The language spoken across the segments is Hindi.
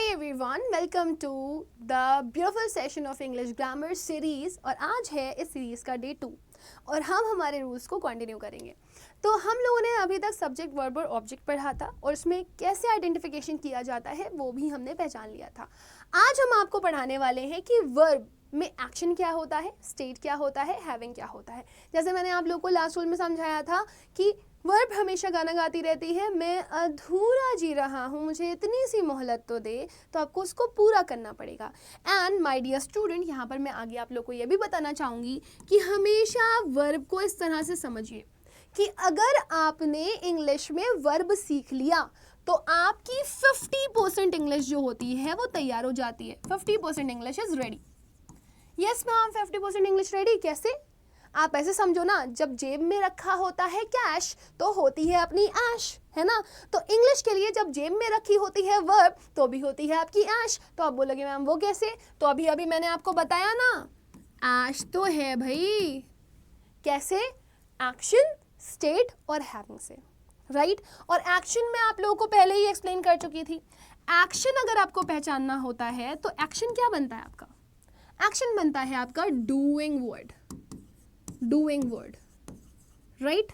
Everyone, welcome to the beautiful session of English grammar series. और आज है इस सीरीज का डे 2 और हम हमारे रूल्स को कंटिन्यू करेंगे। तो हम लोगों ने अभी तक सब्जेक्ट, वर्ब और ऑब्जेक्ट पढ़ा था और उसमें कैसे आइडेंटिफिकेशन किया जाता है वो भी हमने पहचान लिया था। आज हम आपको पढ़ाने वाले हैं कि वर्ब में एक्शन क्या होता है, स्टेट क्या होता है, हैविंग क्या होता है। जैसे मैंने आप लोगों को लास्ट रूल में समझाया था कि वर्ब हमेशा गाना गाती रहती है, मैं अधूरा जी रहा हूँ, मुझे इतनी सी मोहलत तो दे, तो आपको उसको पूरा करना पड़ेगा। एंड माय डियर स्टूडेंट, यहाँ पर मैं आगे आप लोग को ये भी बताना चाहूँगी कि हमेशा वर्ब को इस तरह से समझिए कि अगर आपने इंग्लिश में वर्ब सीख लिया तो आपकी 50% इंग्लिश जो होती है वो तैयार हो जाती है। 50% English is ready. Yes ma'am, 50% English ready कैसे? आप ऐसे समझो ना, जब जेब में रखा होता है कैश तो होती है अपनी ऐश, है ना। तो इंग्लिश के लिए जब जेब में रखी होती है वर्ब तो भी होती है आपकी ऐश। तो आप बोलोगे मैम वो कैसे? तो अभी अभी मैंने आपको बताया ना, ऐश तो है भाई। कैसे? एक्शन, स्टेट और हैविंग से, राइट। और एक्शन में आप लोगों को पहले ही एक्सप्लेन कर चुकी थी। एक्शन अगर आपको पहचानना होता है तो एक्शन क्या बनता है आपका? एक्शन बनता है आपका doing word, doing word, right.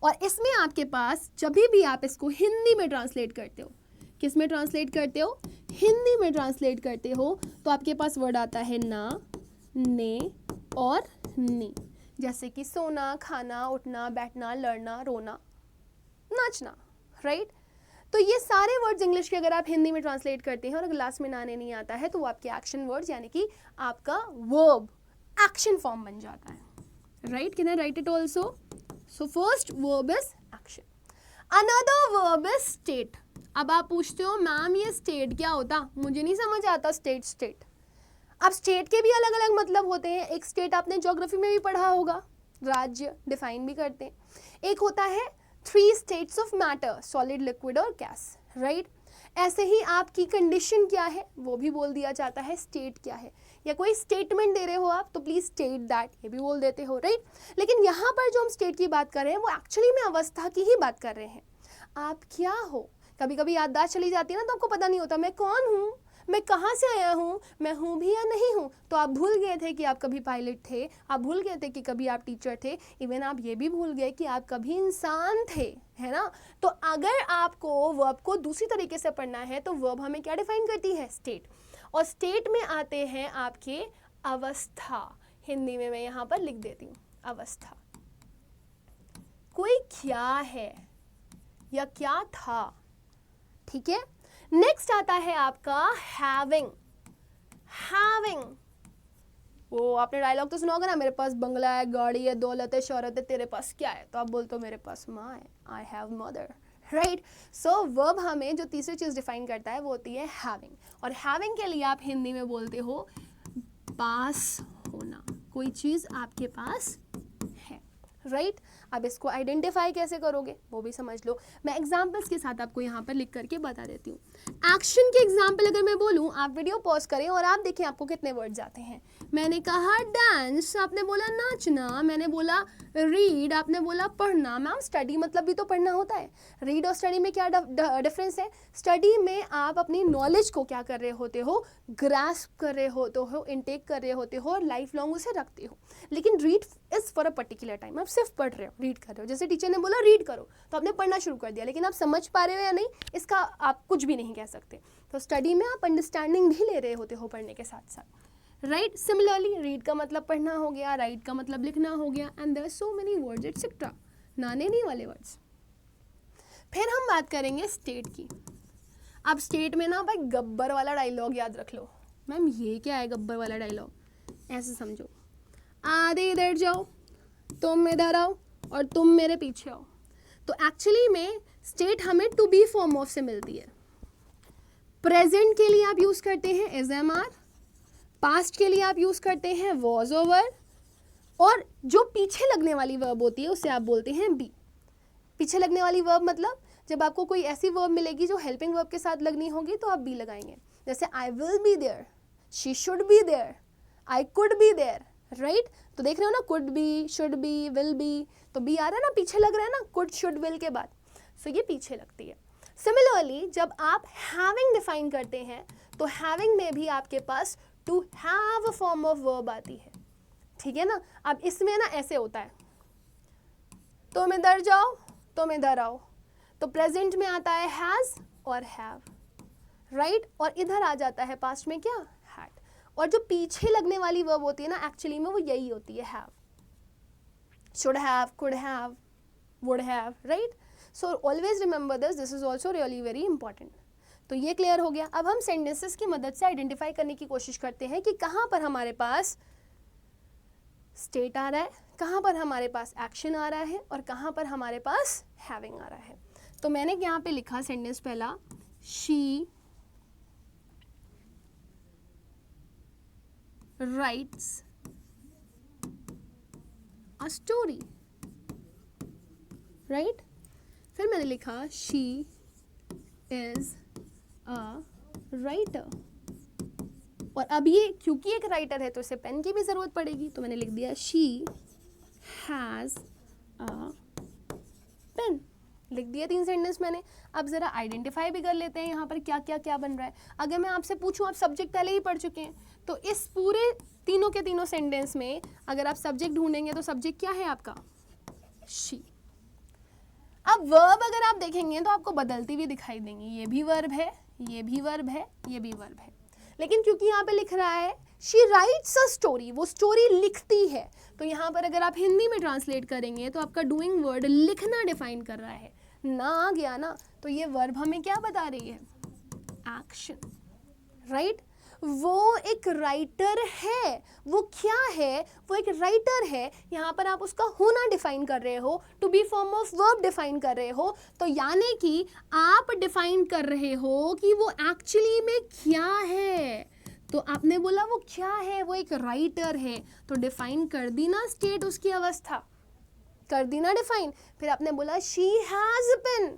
और इसमें आपके पास जब भी आप इसको हिंदी में ट्रांसलेट करते हो, किस में ट्रांसलेट करते हो? हिंदी में ट्रांसलेट करते हो तो आपके पास वर्ड आता है ना, ने और नी। जैसे कि सोना, खाना, उठना, बैठना, लड़ना, रोना, नाचना, राइट। तो ये सारे वर्ड्स इंग्लिश के अगर आप हिंदी में ट्रांसलेट करते हैं और अगर लास्ट में नाने नहीं आता है तो वो आपके एक्शन वर्ड्स यानी कि आपका वर्ब एक्शन फॉर्म बन जाता है, right. Can I right it also? So first verb is action, another verb is state. अब आप पूछते हो मैम ये स्टेट क्या होता? मुझे नहीं समझ आता स्टेट। अब स्टेट के भी अलग अलग मतलब होते हैं। एक स्टेट आपने ज्योग्राफी में भी पढ़ा होगा, राज्य डिफाइन भी करते हैं। एक होता है 3 states of matter, solid, liquid और गैस, राइट। ऐसे ही आपकी कंडीशन क्या है वो भी बोल दिया जाता है, स्टेट क्या है। या कोई स्टेटमेंट दे रहे हो आप तो प्लीज स्टेट दैट, ये भी बोल देते हो, राइट। लेकिन यहाँ पर जो हम स्टेट की बात कर रहे हैं वो एक्चुअली में अवस्था की ही बात कर रहे हैं। आप क्या हो? कभी कभी याददाश्त चली जाती है ना, तो आपको पता नहीं होता मैं कौन हूँ, मैं कहाँ से आया हूँ, मैं हूँ भी या नहीं हूँ। तो आप भूल गए थे कि आप कभी पायलट थे, आप भूल गए थे कि कभी आप टीचर थे, इवन आप ये भी भूल गए कि आप कभी इंसान थे, है ना। तो अगर आपको वर्ब को दूसरी तरीके से पढ़ना है तो वर्ब हमें क्या डिफाइन करती है? स्टेट। और स्टेट में आते हैं आपके अवस्था। हिंदी में मैं यहाँ पर लिख देती हूँ अवस्था। कोई क्या है या क्या था, ठीक है। नेक्स्ट आता है आपका हैविंग। हैविंग, वो आपने डायलॉग तो सुना होगा ना, मेरे पास बंगला है, गाड़ी है, दौलत है, शोहरत है, तेरे पास क्या है? तो आप बोलते हो मेरे पास माँ है, I have mother, right. So verb हमें जो तीसरी चीज डिफाइन करता है वो होती है हैविंग। और हैविंग के लिए आप हिंदी में बोलते हो पास होना, कोई चीज आपके पास है, राइट। अब इसको आइडेंटिफाई कैसे करोगे वो भी समझ लो। मैं एग्जाम्पल्स के साथ आपको यहाँ पर लिख करके बता देती हूँ। एक्शन के एग्जाम्पल अगर मैं बोलूँ, आप वीडियो पॉज करें और आप देखें आपको कितने वर्ड्स आते हैं। मैंने कहा डांस, आपने बोला नाचना, मैंने बोला रीड, आपने बोला पढ़ना। मैम स्टडी मतलब भी तो पढ़ना होता है। रीड और स्टडी में क्या डिफरेंस है? स्टडी में आप अपनी नॉलेज को क्या कर रहे होते हो? ग्रास्प कर रहे होते हो, इनटेक कर रहे होते हो और लाइफ लॉन्ग उसे रखते हो। लेकिन read is for a particular time, आप सिर्फ पढ़ रहे हो, रीड कर रहे हो। जैसे टीचर ने बोला रीड करो तो आपने पढ़ना शुरू कर दिया, लेकिन आप समझ पा रहे हो या नहीं इसका आप कुछ भी नहीं कह सकते। तो स्टडी में आप अंडरस्टैंडिंग भी ले रहे होते हो पढ़ने के साथ साथ, राइट। सिमिलरली रीड का मतलब पढ़ना हो गया, राइट का मतलब लिखना हो गया, and there are so many words etcetera, नाने नहीं वाले वर्ड्स। फिर हम बात करेंगे स्टेट की। अब स्टेट में ना भाई गब्बर वाला डायलॉग याद रख लो। मैम ये क्या है गब्बर वाला डायलॉग? ऐसे समझो, आधे इधर जाओ, तुम इधर आओ और तुम मेरे पीछे आओ। तो एक्चुअली में स्टेट हमें टू बी फॉर्म ऑफ से मिलती है। प्रेजेंट के लिए आप यूज करते हैं इज एम आर, पास्ट के लिए आप यूज करते हैं वॉज ओवर, और जो पीछे लगने वाली वर्ब होती है उसे आप बोलते हैं बी। पीछे लगने वाली वर्ब मतलब जब आपको कोई ऐसी वर्ब मिलेगी जो हेल्पिंग वर्ब के साथ लगनी होगी तो आप बी लगाएंगे। जैसे I will be there, she should be there, I could be there, right. तो देख रहे हो ना, could be, should be, will be, तो बी आ रहा है ना, पीछे लग रहा है ना कुड, शुड, विल के बाद। सो ये पीछे लगती है। सिमिलरली जब आप हैविंग डिफाइन करते हैं तो हैविंग में भी आपके पास to have form of verb आती है, ठीक है ना। अब इसमें ना ऐसे होता है, तुम इधर जाओ, तुम इधर आओ, तो प्रेजेंट में आता है हैज और हैव, राइट, और इधर आ जाता है पास्ट में क्या, हैड, और जो पीछे लगने वाली वर्ब होती है ना एक्चुअली में वो यही होती है, have, should have, could have, would have, right. So always remember this is also really very important. तो ये क्लियर हो गया। अब हम सेंटेंसेस की मदद से आइडेंटिफाई करने की कोशिश करते हैं कि कहाँ पर हमारे पास स्टेट आ रहा है, कहाँ पर हमारे पास एक्शन आ रहा है और कहाँ पर हमारे पास हैविंग आ रहा है। तो मैंने यहाँ पे लिखा सेंटेंस पहला, she writes a story, right. फिर मैंने लिखा शी इज अ राइटर, और अब ये क्योंकि एक राइटर है तो इसे पेन की भी जरूरत पड़ेगी, तो मैंने लिख दिया शी हैज अ पेन, लिख दिया 3 सेंटेंस मैंने। अब जरा आइडेंटिफाई भी कर लेते हैं यहाँ पर क्या क्या क्या बन रहा है। अगर मैं आपसे पूछूं, आप सब्जेक्ट पहले ही पढ़ चुके हैं, तो इस पूरे तीनों के तीनों सेंटेंस में अगर आप सब्जेक्ट ढूंढेंगे तो सब्जेक्ट क्या है आपका, शी। अब वर्ब अगर आप देखेंगे तो आपको बदलती हुई दिखाई देंगी, ये भी वर्ब है, ये भी वर्ब है, ये भी वर्ब है, लेकिन क्योंकि यहाँ पे लिख रहा है शी राइट्स अ स्टोरी, वो स्टोरी लिखती है, तो यहाँ पर अगर आप हिंदी में ट्रांसलेट करेंगे तो आपका डूइंग वर्ड लिखना डिफाइन कर रहा है, ना आ गया ना, तो ये वर्ब हमें क्या बता रही है, एक्शन, राइट। वो एक राइटर है, वो क्या है, वो एक राइटर है। यहाँ पर आप उसका होना डिफाइन कर रहे हो, to be form of verb define कर रहे हो, तो यानी कि आप डिफाइन कर रहे हो कि वो एक्चुअली में क्या है। तो आपने बोला वो क्या है, वो एक राइटर है, तो डिफाइन कर दी ना स्टेट, उसकी अवस्था कर दी ना डिफाइन। फिर आपने बोला शी हैज अ पेन,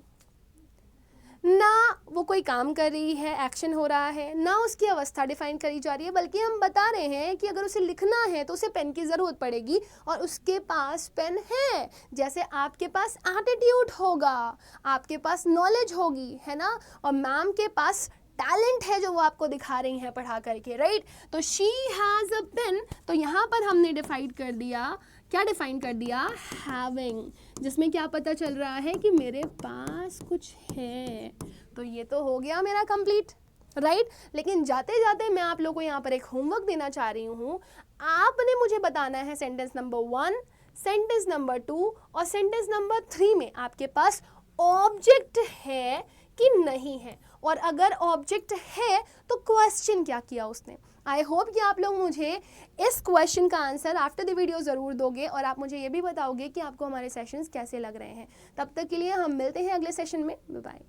ना वो कोई काम कर रही है, एक्शन हो रहा है, ना उसकी अवस्था डिफाइन करी जा रही है, बल्कि हम बता रहे हैं कि अगर उसे लिखना है तो उसे पेन की ज़रूरत पड़ेगी और उसके पास पेन है। जैसे आपके पास एटीट्यूड होगा, आपके पास नॉलेज होगी, है ना, और मैम के पास टैलेंट है जो वो आपको दिखा रही हैं पढ़ा करके, राइट। तो शी हैज़ अ पेन, तो यहाँ पर हमने डिफाइन कर दिया, क्या डिफाइन कर दिया, हैविंग, जिसमें क्या पता चल रहा है कि मेरे पास कुछ है। तो ये तो हो गया मेरा कंप्लीट, राइट। लेकिन जाते जाते मैं आप लोगों को यहाँ पर एक होमवर्क देना चाह रही हूँ। आपने मुझे बताना है सेंटेंस नंबर 1, सेंटेंस नंबर 2 और सेंटेंस नंबर 3 में आपके पास ऑब्जेक्ट है कि नहीं है, और अगर ऑब्जेक्ट है तो क्वेश्चन क्या किया उसने। आई होप कि आप लोग मुझे इस क्वेश्चन का आंसर आफ्टर द वीडियो ज़रूर दोगे, और आप मुझे ये भी बताओगे कि आपको हमारे सेशंस कैसे लग रहे हैं। तब तक के लिए हम मिलते हैं अगले सेशन में, बाय बाय।